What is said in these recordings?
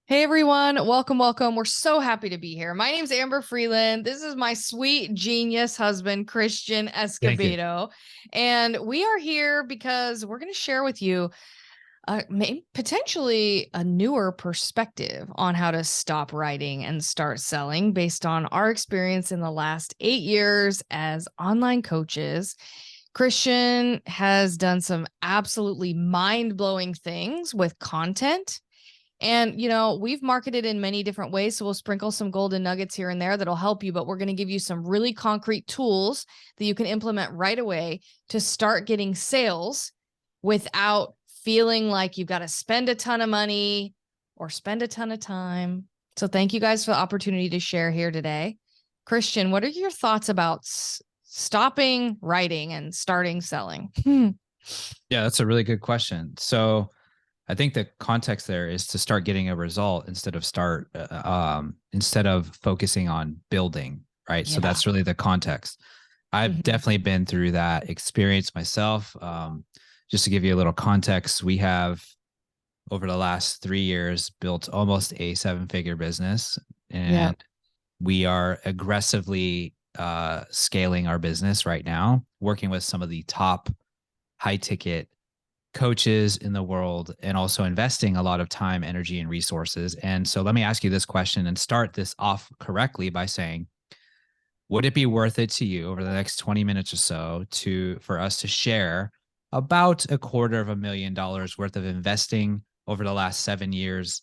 Hey everyone, welcome, welcome. We're so happy to be here. My name's Amber Freeland. This is my sweet genius husband, Christian Thank you. Escobedo. And we are here because we're going to share with you potentially a newer perspective on how to stop writing and start selling based on our experience in the last 8 years as online coaches. Christian has done some absolutely mind-blowing things with content, and, we've marketed in many different ways. So we'll sprinkle some golden nuggets here and there that'll help you. But we're going to give you some really concrete tools that you can implement right away to start getting sales without feeling like you've got to spend a ton of money or spend a ton of time. So thank you guys for the opportunity to share here today. Christian, what are your thoughts about stopping writing and starting selling? Yeah, that's a really good question. So I think the context there is to start getting a result instead of focusing on building, right? So Yeah. that's really the context. I've Mhm. definitely been through that experience myself. Just to give you a little context, we have over the last 3 years built almost a seven-figure business, Yeah. and we are aggressively scaling our business right now, working with some of the top high ticket coaches in the world and also investing a lot of time, energy, and resources. And so let me ask you this question and start this off correctly by saying, would it be worth it to you over the next 20 minutes or so for us to share about $250,000 worth of investing over the last 7 years,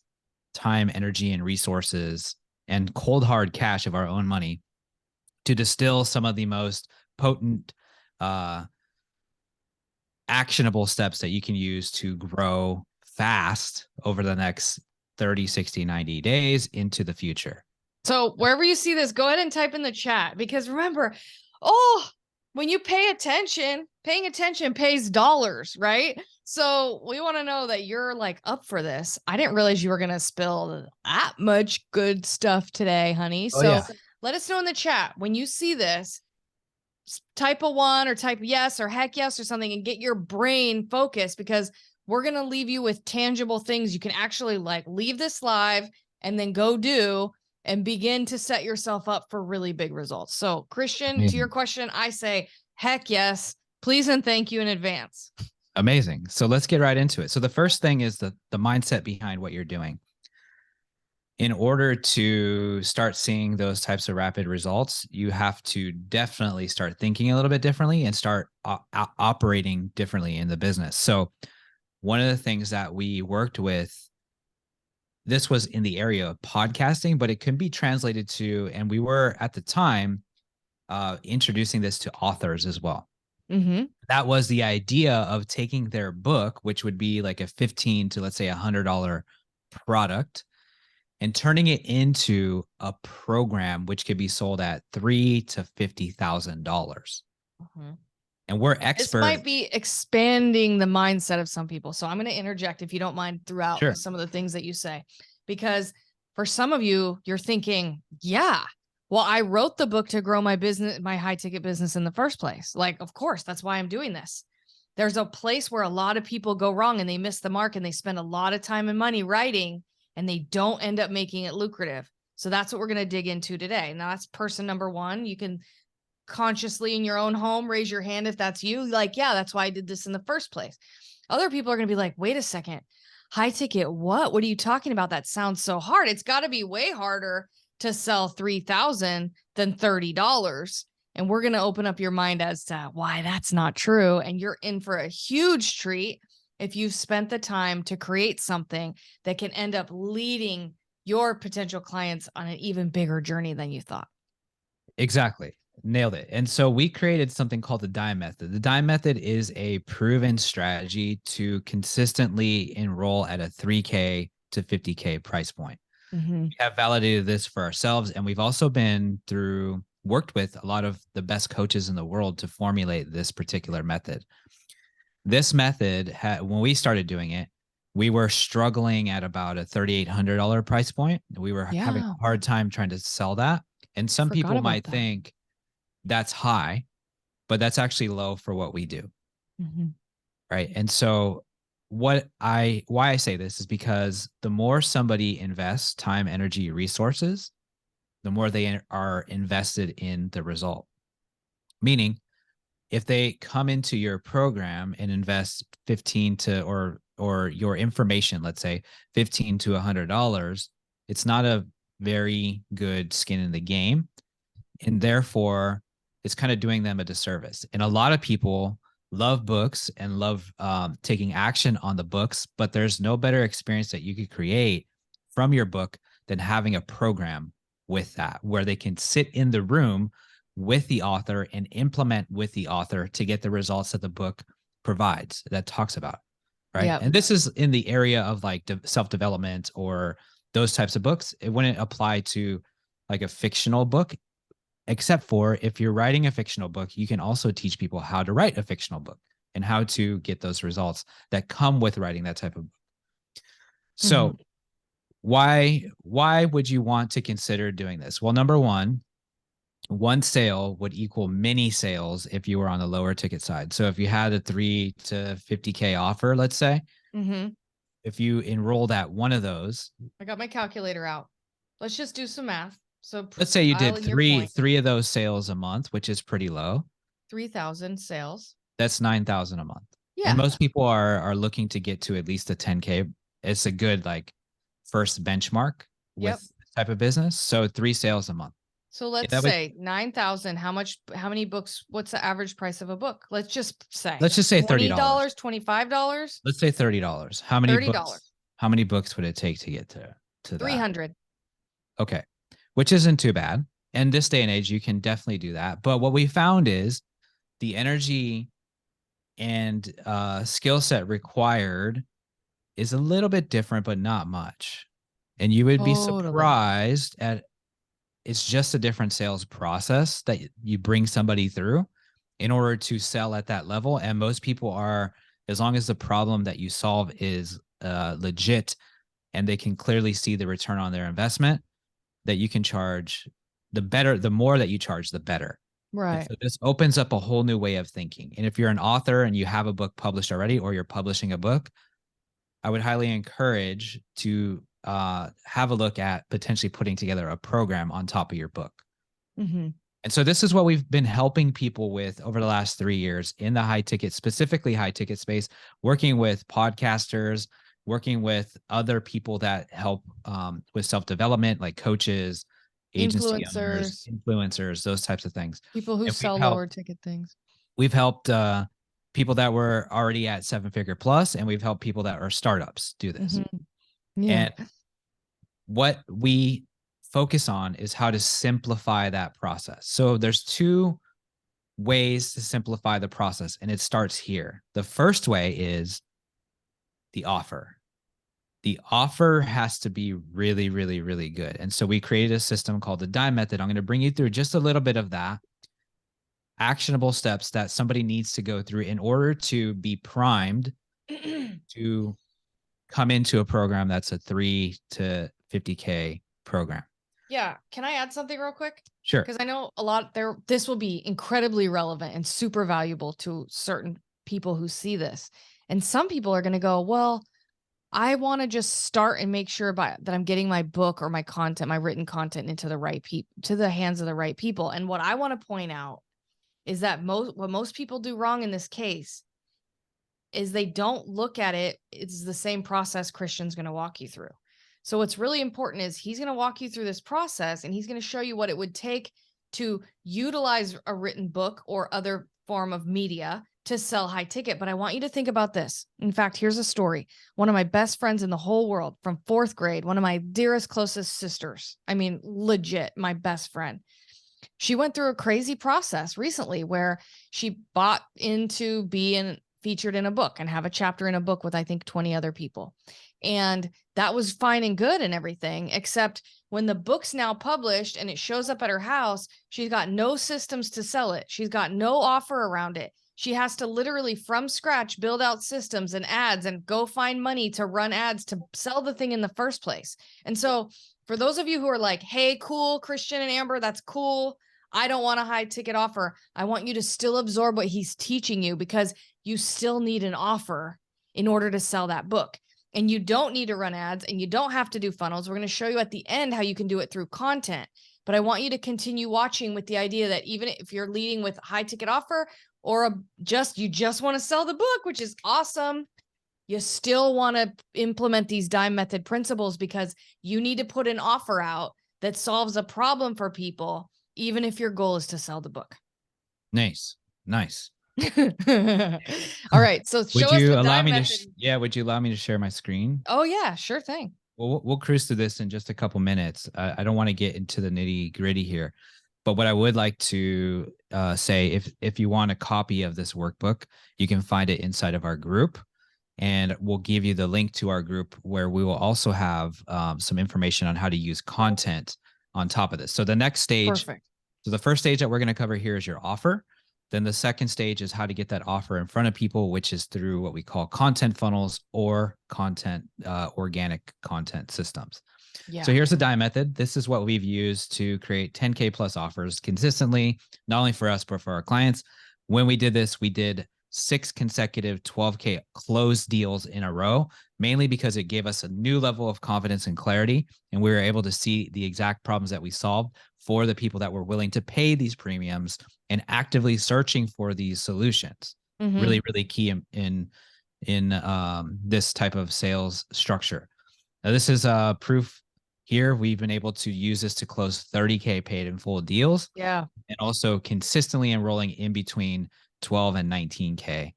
time, energy, and resources, and cold hard cash of our own money to distill some of the most potent uh, actionable steps that you can use to grow fast over the next 30, 60, 90 days into the future? So wherever you see this, go ahead and type in the chat, because remember, oh, when you paying attention pays dollars, right? So we want to know that you're like up for this. I didn't realize you were going to spill that much good stuff today, honey. Oh, So yeah. let us know in the chat when you see this. Type a one or type yes or heck yes or something and get your brain focused, because we're going to leave you with tangible things you can actually like leave this live and then go do and begin to set yourself up for really big results. So, Christian, to your Amazing. question, I say heck yes, please and thank you in advance. Amazing. So let's get right into it. So the first thing is the mindset behind what you're doing. In order to start seeing those types of rapid results, you have to definitely start thinking a little bit differently and start operating differently in the business. So one of the things that we worked with, this was in the area of podcasting, but it can be translated to, and we were at the time introducing this to authors as well. Mm-hmm. That was the idea of taking their book, which would be like a 15 to, let's say, $100 product, and turning it into a program which could be sold at $3,000 to $50,000. Mm-hmm. And we're This expert. might be expanding the mindset of some people. So I'm going to interject, if you don't mind, throughout Sure. some of the things that you say, because for some of you, you're thinking, yeah, well, I wrote the book to grow my business, my high ticket business in the first place. Like, of course, that's why I'm doing this. There's a place where a lot of people go wrong and they miss the mark and they spend a lot of time and money writing and they don't end up making it lucrative. So that's what we're going to dig into today. Now, that's person number one. You can consciously in your own home raise your hand if that's you. Like, yeah, that's why I did this in the first place. Other people are going to be like, wait a second, high ticket, what are you talking about? That sounds so hard. It's got to be way harder to sell 3,000 than $30. And we're going to open up your mind as to why that's not true. And you're in for a huge treat if you've spent the time to create something that can end up leading your potential clients on an even bigger journey than you thought. Exactly. Nailed it. And so we created something called the dime method. The dime method is a proven strategy to consistently enroll at a 3K to 50K price point. Mm-hmm. We have validated this for ourselves, and we've also worked with a lot of the best coaches in the world to formulate this particular method. This method, when we started doing it, we were struggling at about a $3,800 price point. We were having Yeah, a hard time trying to sell that. And some forgot people about might that. think that's high, but that's actually low for what we do. Mhm. Right. And so why I say this is because the more somebody invests time, energy, resources, the more they are invested in the result. Meaning, if they come into your program and invest 15 to or your information, let's say $15 to $100, it's not a very good skin in the game. And therefore, it's kind of doing them a disservice. And a lot of people love books and love taking action on the books, but there's no better experience that you could create from your book than having a program with that, where they can sit in the room with the author and implement with the author to get the results that the book provides, that talks about. Right. Yep. And this is in the area of like self-development or those types of books. It wouldn't apply to like a fictional book, except for if you're writing a fictional book, you can also teach people how to write a fictional book and how to get those results that come with writing that type of book. So why would you want to consider doing this? Well, number one sale would equal many sales if you were on the lower ticket side. So if you had a 3 to 50K offer, let's say, if you enrolled at one of those, I got my calculator out. Let's just do some math. So let's say you did dial in your point. three of those sales a month, which is pretty low. 3,000 sales. That's 9,000 a month. Yeah. And most people are looking to get to at least a 10K. It's a good like first benchmark with this type of business. So 3 sales a month. So let's say 9,000. How many books? What's the average price of a book? Let's just say $30. $25. Let's say $30. How many $30. books? How many books would it take to get to that? 300. Okay. Which isn't too bad. In this day and age, you can definitely do that. But what we found is the energy and skill set required is a little bit different, but not much. And you would be surprised at it's just a different sales process that you bring somebody through in order to sell at that level. And most people are, as long as the problem that you solve is legit and they can clearly see the return on their investment, that you can charge the more that you charge, the better. Right. And so this opens up a whole new way of thinking. And if you're an author and you have a book published already, or you're publishing a book, I would highly encourage to have a look at potentially putting together a program on top of your book. And so this is what we've been helping people with over the last 3 years in the high ticket, specifically high ticket space, working with podcasters, working with other people that help with self-development, like coaches, agency owners, influencers, those types of things. People who sell lower ticket things. We've helped people that were already at 7-figure plus, and we've helped people that are startups do this. And what we focus on is how to simplify that process. So there's 2 ways to simplify the process, and it starts here. The first way is the offer. The offer has to be really, really, really good. And so we created a system called the DIME method. I'm going to bring you through just a little bit of that. Actionable steps that somebody needs to go through in order to be primed to come into a program that's a 3 to 50K program. Yeah. Can I add something real quick? Sure. Because I know a lot there, this will be incredibly relevant and super valuable to certain people who see this. And some people are going to go, well, I want to just start and make sure that I'm getting my book or my content, my written content into the right people, to the hands of the right people. And what I want to point out is that what most people do wrong in this case is they don't look at it. It's the same process Christian's going to walk you through. So what's really important is he's going to walk you through this process, and he's going to show you what it would take to utilize a written book or other form of media to sell high ticket. But I want you to think about this. In fact, here's a story. One of my best friends in the whole world from 4th grade, one of my dearest, closest sisters. I mean, legit, my best friend. She went through a crazy process recently where she bought into being featured in a book and have a chapter in a book with, I think, 20 other people. And that was fine and good and everything, except when the book's now published and it shows up at her house, she's got no systems to sell it. She's got no offer around it. She has to literally from scratch build out systems and ads and go find money to run ads to sell the thing in the first place. And so for those of you who are like, hey, cool, Christian and Amber, that's cool. I don't want a high ticket offer. I want you to still absorb what he's teaching you, because you still need an offer in order to sell that book. And you don't need to run ads and you don't have to do funnels. We're going to show you at the end how you can do it through content. But I want you to continue watching with the idea that even if you're leading with a high ticket offer or you just want to sell the book, which is awesome, you still want to implement these dime method principles because you need to put an offer out that solves a problem for people, even if your goal is to sell the book. Nice. All right. So Would show us you the allow dime me method. would you allow me to share my screen? Oh yeah, sure thing. Well, we'll cruise through this in just a couple minutes. I don't want to get into the nitty gritty here, but what I would like to say, if you want a copy of this workbook, you can find it inside of our group, and we'll give you the link to our group where we will also have some information on how to use content on top of this. So the next stage, Perfect. So the first stage that we're going to cover here is your offer. Then the second stage is how to get that offer in front of people, which is through what we call content funnels or organic content systems. Yeah. So here's the dime method. This is what we've used to create 10K plus offers consistently, not only for us, but for our clients. When we did this, we did 6 consecutive 12K closed deals in a row, mainly because it gave us a new level of confidence and clarity. And we were able to see the exact problems that we solved for the people that were willing to pay these premiums and actively searching for these solutions. Mm-hmm. Really, really key in this type of sales structure. Now, this is proof here. We've been able to use this to close 30K paid in full deals. Yeah. And also consistently enrolling in between 12 and 19K,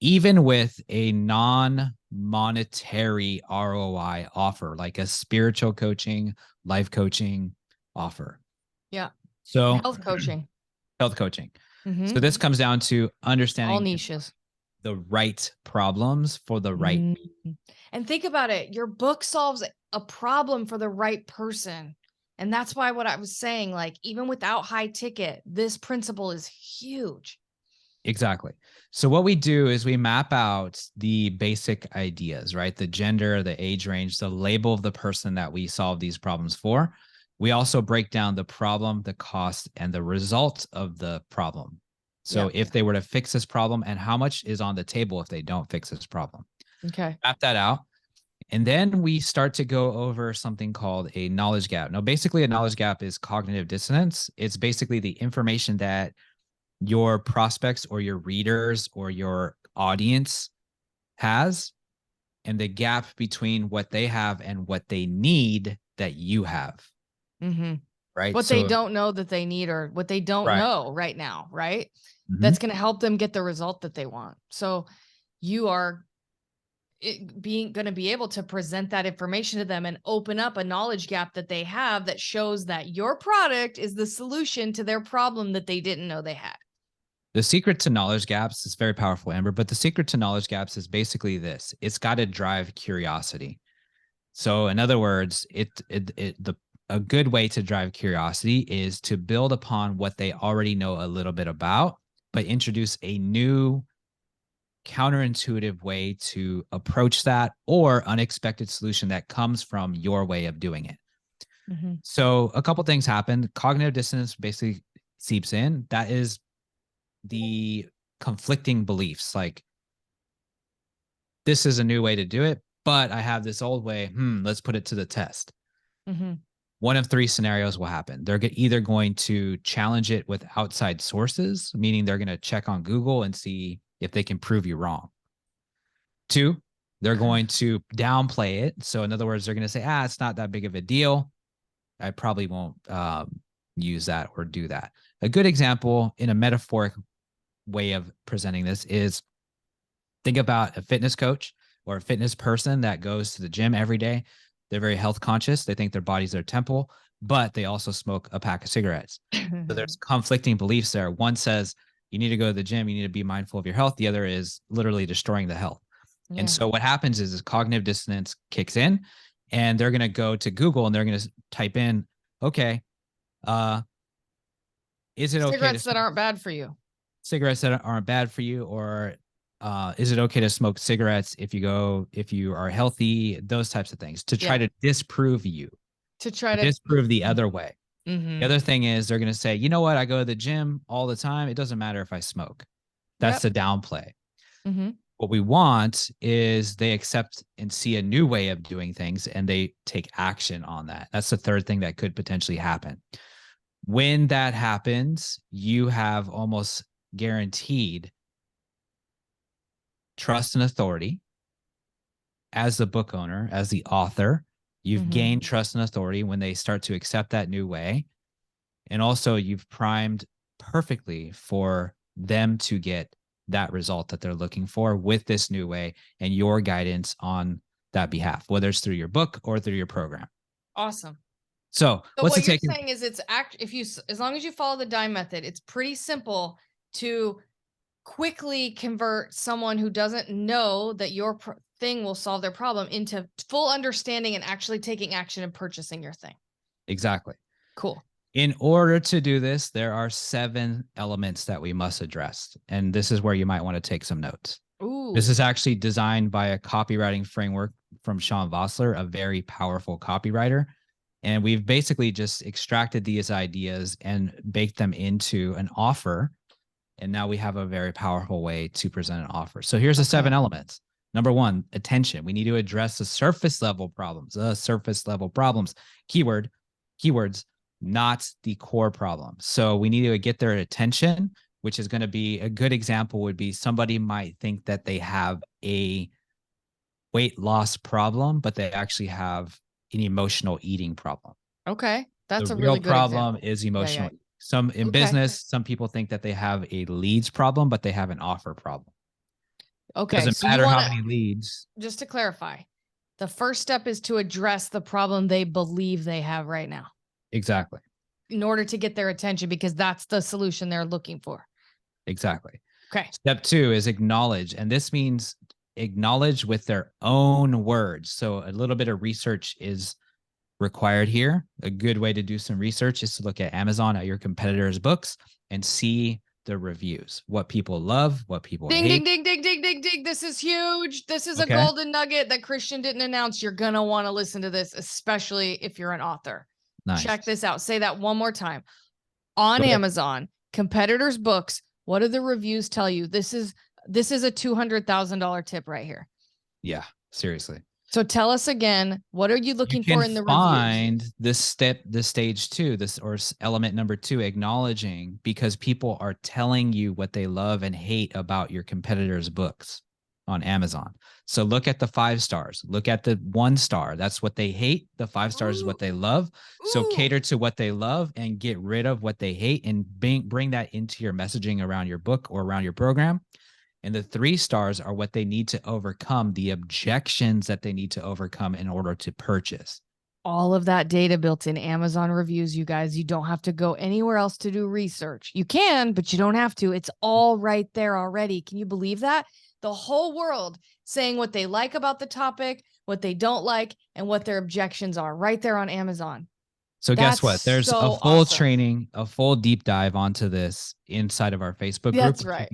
even with a non-monetary ROI offer, like a spiritual coaching, life coaching offer. Yeah. So health coaching. Mm-hmm. So this comes down to understanding all niches, the right problems for the right people. And think about it. Your book solves a problem for the right person. And that's why what I was saying, like, even without high ticket, this principle is huge. Exactly. So what we do is we map out the basic ideas, right? The gender, the age range, the label of the person that we solve these problems for. We also break down the problem, the cost, and the result of the problem. So if they were to fix this problem, and how much is on the table if they don't fix this problem. Okay. Map that out. And then we start to go over something called a knowledge gap. Now, basically, a knowledge gap is cognitive dissonance. It's basically the information that your prospects or your readers or your audience has, and the gap between what they have and what they need that you have. Mm-hmm. Right. What they don't know that they need, or what they don't know right now. Right. Mm-hmm. That's going to help them get the result that they want. So you are going to be able to present that information to them and open up a knowledge gap that they have that shows that your product is the solution to their problem that they didn't know they had. The secret to knowledge gaps is very powerful, Amber, but the secret to knowledge gaps is basically this. It's got to drive curiosity. So in other words, a good way to drive curiosity is to build upon what they already know a little bit about, but introduce a new counterintuitive way to approach that, or unexpected solution that comes from your way of doing it. Mm-hmm. So a couple things happen. Cognitive dissonance basically seeps in. That is the conflicting beliefs, like, this is a new way to do it, but I have this old way. Let's put it to the test. Mm-hmm. One of 3 scenarios will happen. They're either going to challenge it with outside sources, meaning they're going to check on Google and see if they can prove you wrong. 2, they're going to downplay it. So in other words, they're going to say, it's not that big of a deal. I probably won't use that or do that. A good example in a metaphoric way of presenting this is, think about a fitness coach or a fitness person that goes to the gym every day. They're very health conscious. They think their body's their temple, but they also smoke a pack of cigarettes. So there's conflicting beliefs there. One says you need to go to the gym, you need to be mindful of your health. The other is literally destroying the health. Yeah. And so what happens is cognitive dissonance kicks in, and they're going to go to Google and they're going to type in, okay, is it okay? Cigarettes that aren't bad for you. Cigarettes that aren't bad for you, or is it okay to smoke cigarettes if you are healthy? Those types of things to try to disprove you, to disprove the other way. Mm-hmm. The other thing is they're going to say, you know what? I go to the gym all the time. It doesn't matter if I smoke. That's the downplay. Mm-hmm. What we want is they accept and see a new way of doing things and they take action on that. That's the third thing that could potentially happen. When that happens, you have almost guaranteed trust and authority as the book owner, as the author. You've gained trust and authority when they start to accept that new way. And also, you've primed perfectly for them to get that result that they're looking for with this new way and your guidance on that behalf, whether it's through your book or through your program. Awesome. So what's what the you're take? saying is as long as you follow the dime method, it's pretty simple to quickly convert someone who doesn't know that your thing will solve their problem into full understanding and actually taking action and purchasing your thing. Exactly. Cool. In order to do this, there are 7 elements that we must address. And this is where you might want to take some notes. Ooh. This is actually designed by a copywriting framework from Sean Vossler, a very powerful copywriter. And we've basically just extracted these ideas and baked them into an offer. And now we have a very powerful way to present an offer. So here's the 7 elements. Number 1, attention. We need to address the surface level problems, keywords, not the core problem. So we need to get their attention, which is going to be a good example would be somebody might think that they have a weight loss problem, but they actually have an emotional eating problem. Okay. That's the a real really good problem example. is emotional. Yeah. Some in business, some people think that they have a leads problem, but they have an offer problem. Okay. Doesn't So matter how many leads. Just to clarify, the first step is to address the problem they believe they have right now. Exactly. In order to get their attention, because that's the solution they're looking for. Exactly. Okay. Step 2 is acknowledge. And this means acknowledge with their own words. So a little bit of research is required here. A good way to do some research is to look at Amazon, at your competitors' books, and see the reviews, what people love, what people hate. Ding. This is huge. This is a golden nugget that Christian didn't announce. You're going to want to listen to this, especially if you're an author. Nice. Check this out. Say that one more time. On Amazon, competitors' books, what do the reviews tell you? This is a $200,000 tip right here. Yeah, seriously. So tell us again, what are you looking for in the reviews? Find this stage 2, or element number 2, acknowledging, because people are telling you what they love and hate about your competitors' books on Amazon. So look at the 5 stars, look at the 1 star. That's what they hate. The 5 stars is what they love. So cater to what they love and get rid of what they hate and bring that into your messaging around your book or around your program. And the 3 stars are what they need to overcome, the objections that they need to overcome in order to purchase. All of that data built in Amazon reviews, you guys. You don't have to go anywhere else to do research. You can, but you don't have to. It's all right there already. Can you believe that? The whole world saying what they like about the topic, what they don't like, and what their objections are right there on Amazon. So guess what? There's a full training, a full deep dive onto this inside of our Facebook group. That's right.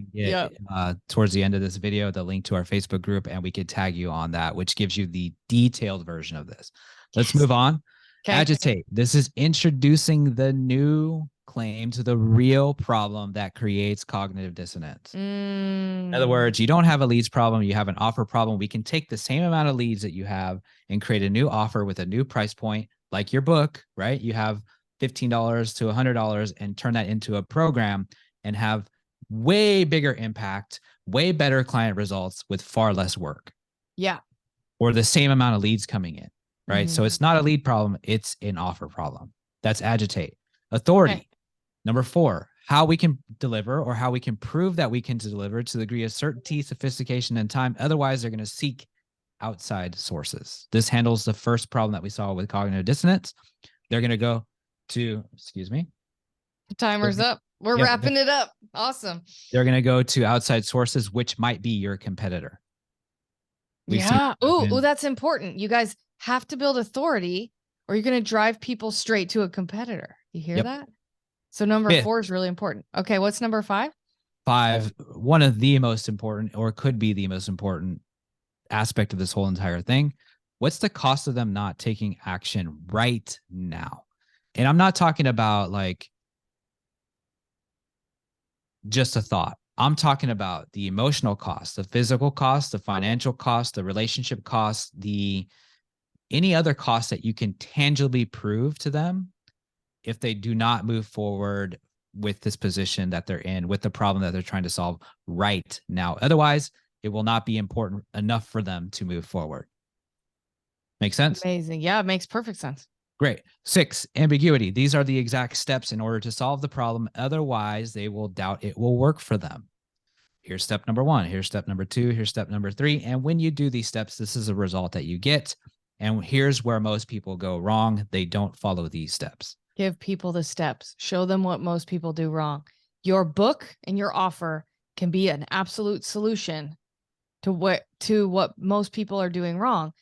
Towards the end of this video, the link to our Facebook group, and we could tag you on that, which gives you the detailed version of this. Let's move on. Okay. Agitate. This is introducing the new claim to the real problem that creates cognitive dissonance. In other words, you don't have a leads problem, you have an offer problem. We can take the same amount of leads that you have and create a new offer with a new price point, like your book, right? You have $15 to $100 and turn that into a program and have way bigger impact, way better client results with far less work. Yeah. Or the same amount of leads coming in, right? So it's not a lead problem, it's an offer problem. That's agitate. Authority. Okay. Number 4, how we can deliver, or how we can prove that we can deliver to the degree of certainty, sophistication, and time. Otherwise, they're going to seek outside sources. This handles the first problem that we saw with cognitive dissonance. They're going to go to, timer's up. We're wrapping it up. Awesome. They're going to go to outside sources, which might be your competitor. Ooh, that's important. You guys have to build authority, or you're going to drive people straight to a competitor. You hear that? So number 4 is really important. Okay. What's number 5? 5, one of the most important, or could be the most important aspect of this whole entire thing. What's the cost of them not taking action right now? And I'm not talking about like just a thought. I'm talking about the emotional cost, the physical cost, the financial cost, the relationship cost, any other cost that you can tangibly prove to them if they do not move forward with this position that they're in, with the problem that they're trying to solve right now. Otherwise, it will not be important enough for them to move forward. Make sense? Amazing. Yeah, it makes perfect sense. Great. 6, ambiguity. These are the exact steps in order to solve the problem. Otherwise, they will doubt it will work for them. Here's step number 1. Here's step number 2. Here's step number 3. And when you do these steps, this is a result that you get. And here's where most people go wrong. They don't follow these steps. Give people the steps. Show them what most people do wrong. Your book and your offer can be an absolute solution to what most people are doing wrong.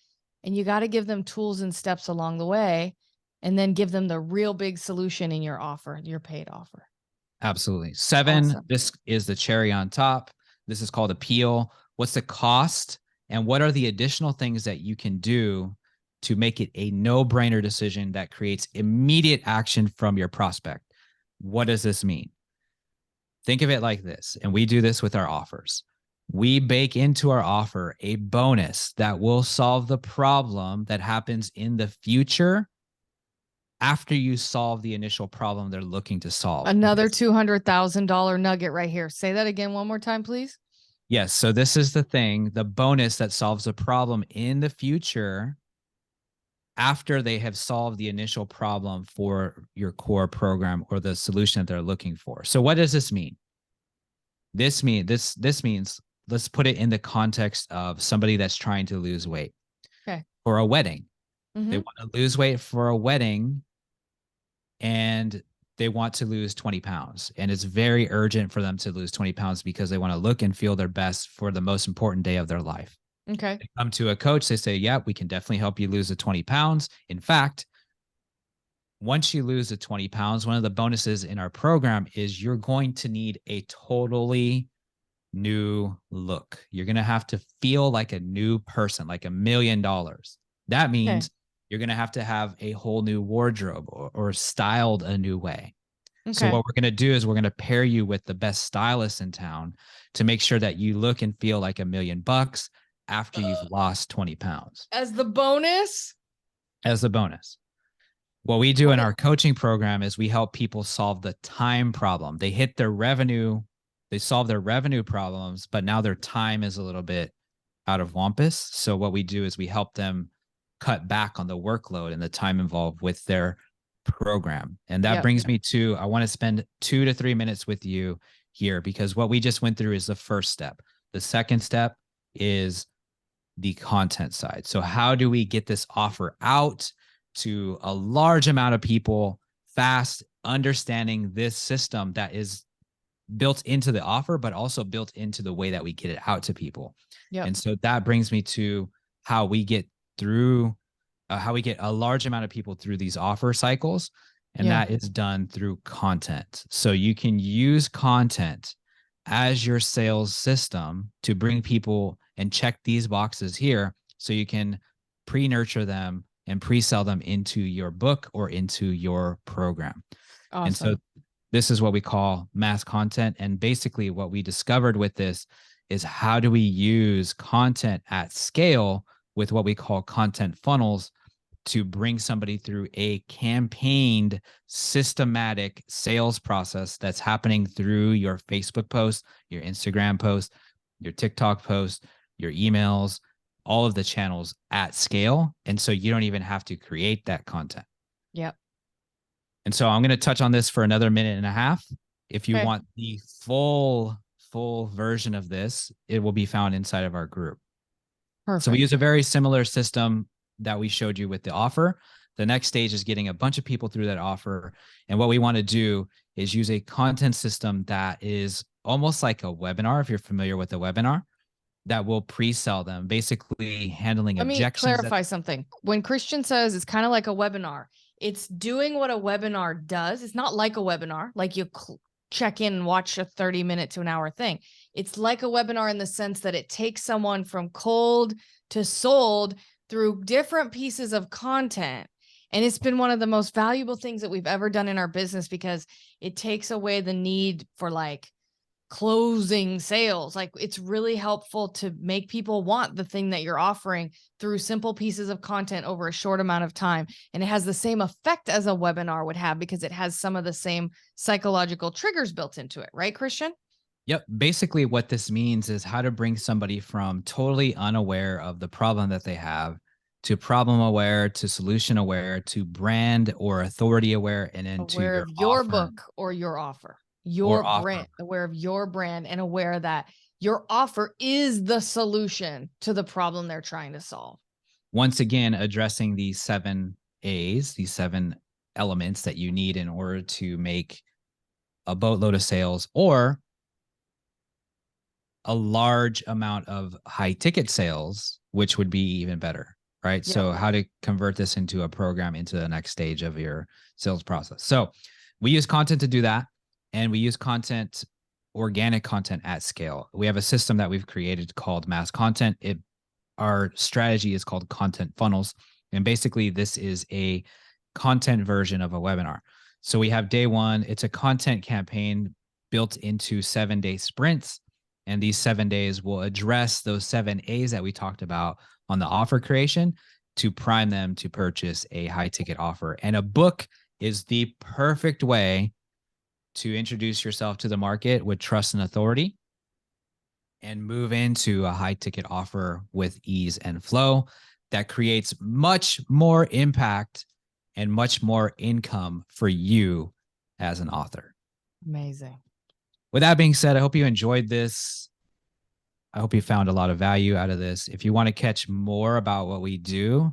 And you got to give them tools and steps along the way, and then give them the real big solution in your offer, your paid offer. Absolutely. 7, Awesome. This is the cherry on top. This is called appeal. What's the cost? And what are the additional things that you can do to make it a no-brainer decision that creates immediate action from your prospect? What does this mean? Think of it like this, and we do this with our offers. We bake into our offer a bonus that will solve the problem that happens in the future after you solve the initial problem they're looking to solve. Another $200,000 nugget right here. Say that again one more time, please. Yes. So this is the thing, the bonus that solves a problem in the future after they have solved the initial problem for your core program or the solution that they're looking for. So what does this mean? This means, let's put it in the context of somebody that's trying to lose weight. Okay. For a wedding. Mm-hmm. They want to lose weight for a wedding, and they want to lose 20 pounds. And it's very urgent for them to lose 20 pounds because they want to look and feel their best for the most important day of their life. Okay. They come to a coach, they say, yeah, we can definitely help you lose the 20 pounds. In fact, once you lose the 20 pounds, one of the bonuses in our program is you're going to need a totally new look. You're going to have to feel like a new person, like $1 million. That means you're going to have a whole new wardrobe or styled a new way. Okay. So what we're going to do is we're going to pair you with the best stylist in town to make sure that you look and feel like $1 million after you've lost 20 pounds. As the bonus? As the bonus. What we do in our coaching program is we help people solve the time problem. They hit their revenue, they solve their revenue problems, but now their time is a little bit out of wampus. So what we do is we help them cut back on the workload and the time involved with their program. And that brings me to, I want to spend 2 to 3 minutes with you here, because what we just went through is the first step. The second step is the content side. So how do we get this offer out to a large amount of people fast, understanding this system that is built into the offer, but also built into the way that we get it out to people. And so that brings me to how we get through, how we get a large amount of people through these offer cycles. And that is done through content. So you can use content as your sales system to bring people and check these boxes here so you can pre-nurture them and pre-sell them into your book or into your program. Awesome. And so this is what we call mass content. And basically what we discovered with this is how do we use content at scale with what we call content funnels to bring somebody through a campaigned, systematic sales process that's happening through your Facebook post, your Instagram post, your TikTok post, your emails, all of the channels at scale. And so you don't even have to create that content. Yep. And so I'm going to touch on this for another minute and a half. If you want the full version of this, it will be found inside of our group. Perfect. So we use a very similar system that we showed you with the offer. The next stage is getting a bunch of people through that offer. And what we want to do is use a content system that is almost like a webinar, if you're familiar with a webinar, that will pre-sell them, basically handling objections. Let me clarify something. When Christian says it's kind of like a webinar, it's doing what a webinar does. It's not like a webinar, like you check in and watch a 30-minute to an hour thing. It's like a webinar in the sense that it takes someone from cold to sold through different pieces of content. And it's been one of the most valuable things that we've ever done in our business, because it takes away the need for like closing sales. Like, it's really helpful to make people want the thing that you're offering through simple pieces of content over a short amount of time. And it has the same effect as a webinar would have because it has some of the same psychological triggers built into it. Right, Christian? Yep. Basically, what this means is how to bring somebody from totally unaware of the problem that they have to problem aware, to solution aware, to brand or authority aware, and into Aware your of your offer book or your offer, or your offer. brand, aware of your brand, and aware that your offer is the solution to the problem they're trying to solve. Once again, addressing these 7 A's, these 7 elements that you need in order to make a boatload of sales or a large amount of high ticket sales, which would be even better, right? Yep. So, how to convert this into a program into the next stage of your sales process. So, we use content to do that, and we use content, organic content at scale. We have a system that we've created called Mass Content. Our strategy is called Content Funnels, and basically, this is a content version of a webinar. So, we have day one, it's a content campaign built into 7-day sprints. And these 7 days will address those 7 A's that we talked about on the offer creation to prime them to purchase a high ticket offer. And a book is the perfect way to introduce yourself to the market with trust and authority and move into a high ticket offer with ease and flow that creates much more impact and much more income for you as an author. Amazing. With that being said, I hope you enjoyed this. I hope you found a lot of value out of this. If you want to catch more about what we do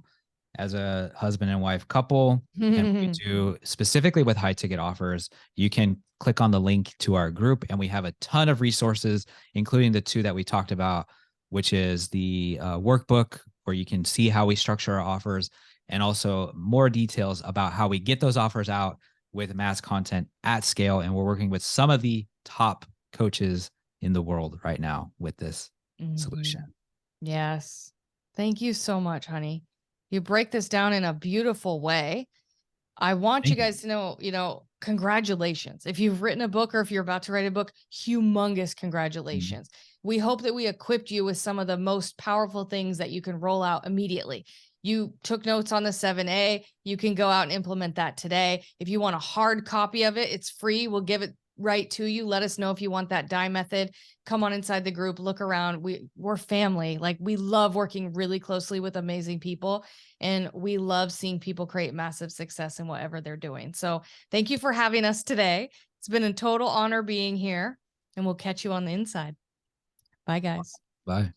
as a husband and wife couple and what we do specifically with high ticket offers, you can click on the link to our group. And we have a ton of resources, including the 2 that we talked about, which is the workbook where you can see how we structure our offers and also more details about how we get those offers out with mass content at scale. And we're working with some of the top coaches in the world right now with this solution. Yes. Thank you so much, honey. You break this down in a beautiful way. I want you Thank you. guys to know, congratulations. If you've written a book or if you're about to write a book, humongous congratulations. We hope that we equipped you with some of the most powerful things that you can roll out immediately. You took notes on the 7A. You can go out and implement that today. If you want a hard copy of it, it's free. We'll give it right to you. Let us know if you want that die method. Come on inside the group, look around. We're family. Like, we love working really closely with amazing people, and we love seeing people create massive success in whatever they're doing. So thank you for having us today. It's been a total honor being here, and we'll catch you on the inside. Bye, guys. Bye.